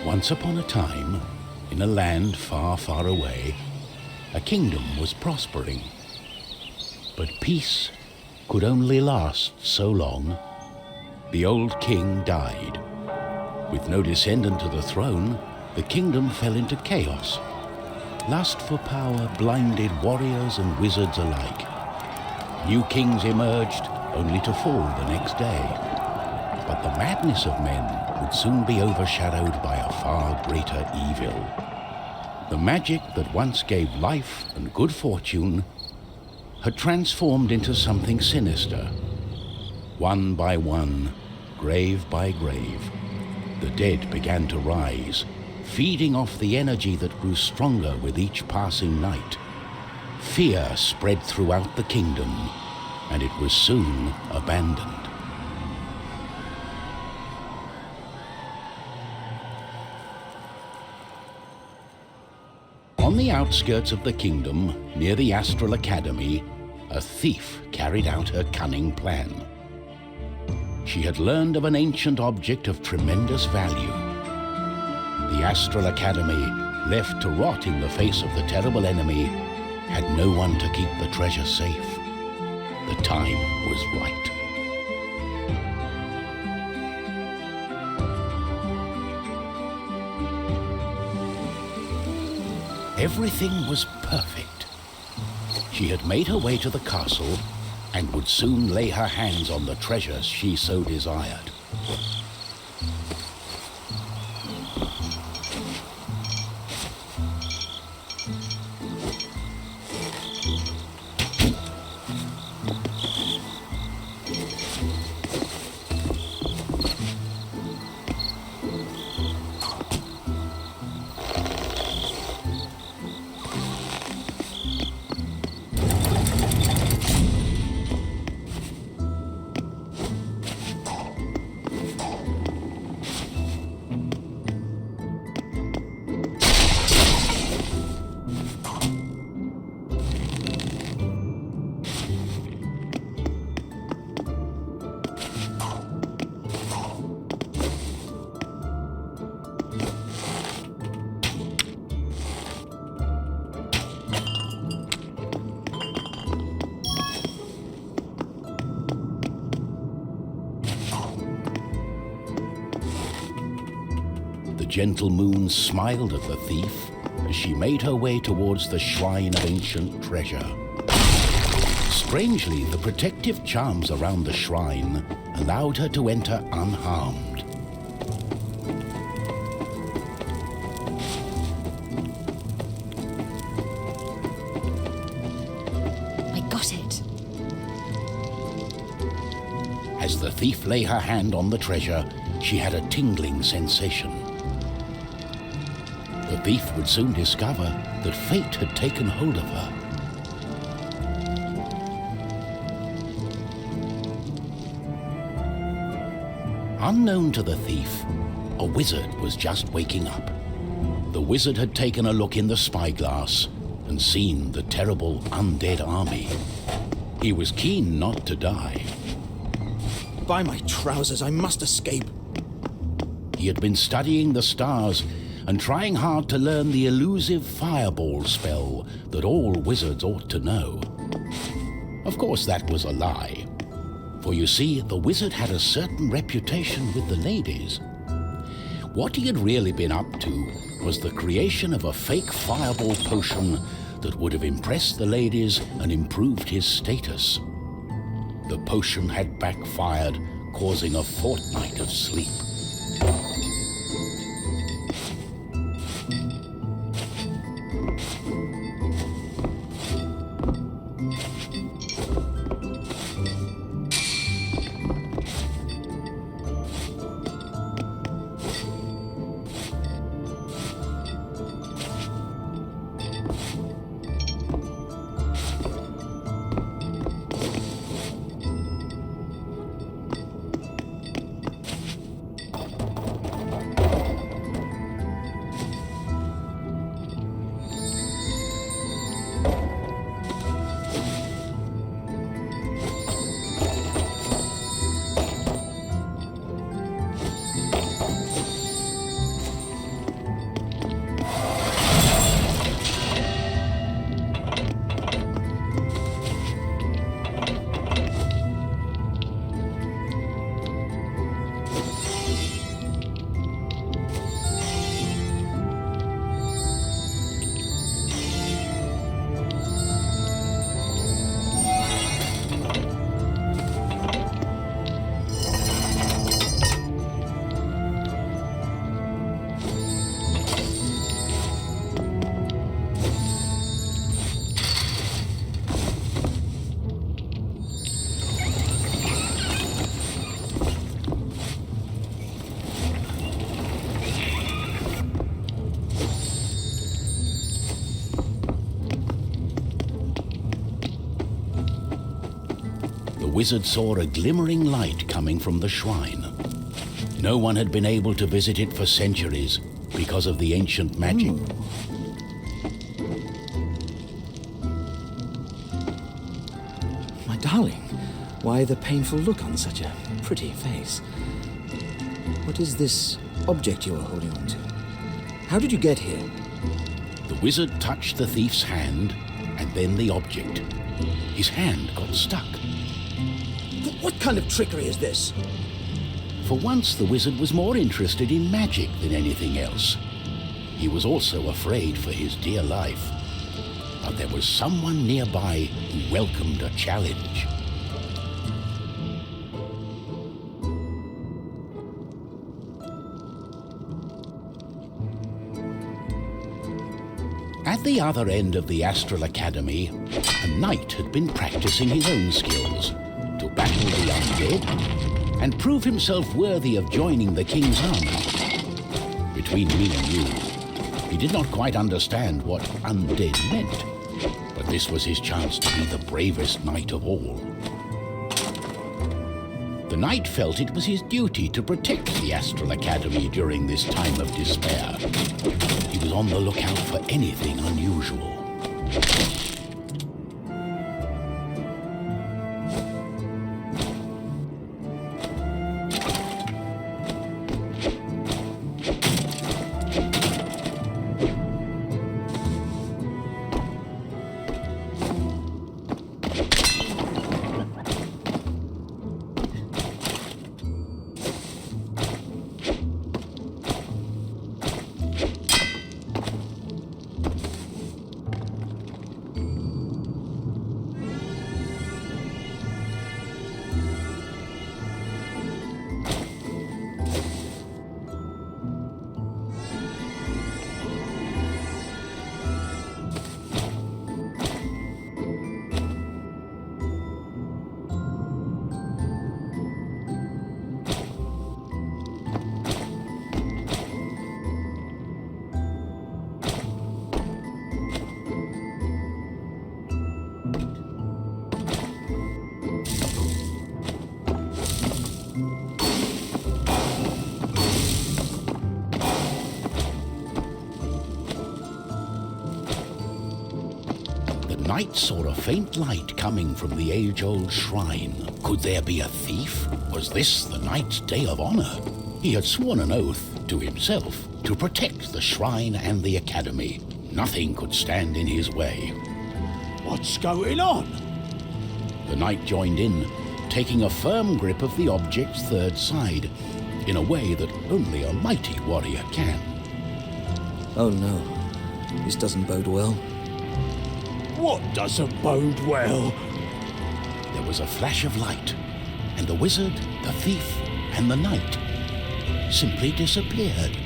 Once upon a time, in a land far, far away, a kingdom was prospering. But peace could only last so long. The old king died. With no descendant to the throne, the kingdom fell into chaos. Lust for power blinded warriors and wizards alike. New kings emerged, only to fall the next day. But the madness of men would soon be overshadowed by a far greater evil. The magic that once gave life and good fortune had transformed into something sinister. One by one, grave by grave, the dead began to rise, feeding off the energy that grew stronger with each passing night. Fear spread throughout the kingdom, and it was soon abandoned. On the outskirts of the kingdom, near the Astral Academy, a thief carried out her cunning plan. She had learned of an ancient object of tremendous value. The Astral Academy, left to rot in the face of the terrible enemy, had no one to keep the treasure safe. The time was right. Everything was perfect. She had made her way to the castle and would soon lay her hands on the treasures she so desired. The gentle moon smiled at the thief as she made her way towards the shrine of ancient treasure. Strangely, the protective charms around the shrine allowed her to enter unharmed. I got it. As the thief lay her hand on the treasure, she had a tingling sensation. The thief would soon discover that fate had taken hold of her. Unknown to the thief, a wizard was just waking up. The wizard had taken a look in the spyglass and seen the terrible undead army. He was keen not to die. By my trousers, I must escape. He had been studying the stars and trying hard to learn the elusive fireball spell that all wizards ought to know. Of course, that was a lie. For you see, the wizard had a certain reputation with the ladies. What he had really been up to was the creation of a fake fireball potion that would have impressed the ladies and improved his status. The potion had backfired, causing a fortnight of sleep. wizard saw a glimmering light coming from the shrine. No one had been able to visit it for centuries because of the ancient magic. My darling, why the painful look on such a pretty face? What is this object you are holding on to? How did you get here? The wizard touched the thief's hand and then the object. His hand got stuck. What kind of trickery is this? For once, the wizard was more interested in magic than anything else. He was also afraid for his dear life. But there was someone nearby who welcomed a challenge. At the other end of the Astral Academy, a knight had been practicing his own skills to battle the undead and prove himself worthy of joining the king's army. Between me and you, he did not quite understand what undead meant, but this was his chance to be the bravest knight of all. The knight felt it was his duty to protect the Astral Academy during this time of despair. He was on the lookout for anything unusual. The knight saw a faint light coming from the age-old shrine. Could there be a thief? Was this the knight's day of honor? He had sworn an oath to himself to protect the shrine and the academy. Nothing could stand in his way. What's going on? The knight joined in, taking a firm grip of the object's third side, in a way that only a mighty warrior can. Oh no, this doesn't bode well. What doesn't bode well? There was a flash of light, and the wizard, the thief, and the knight simply disappeared.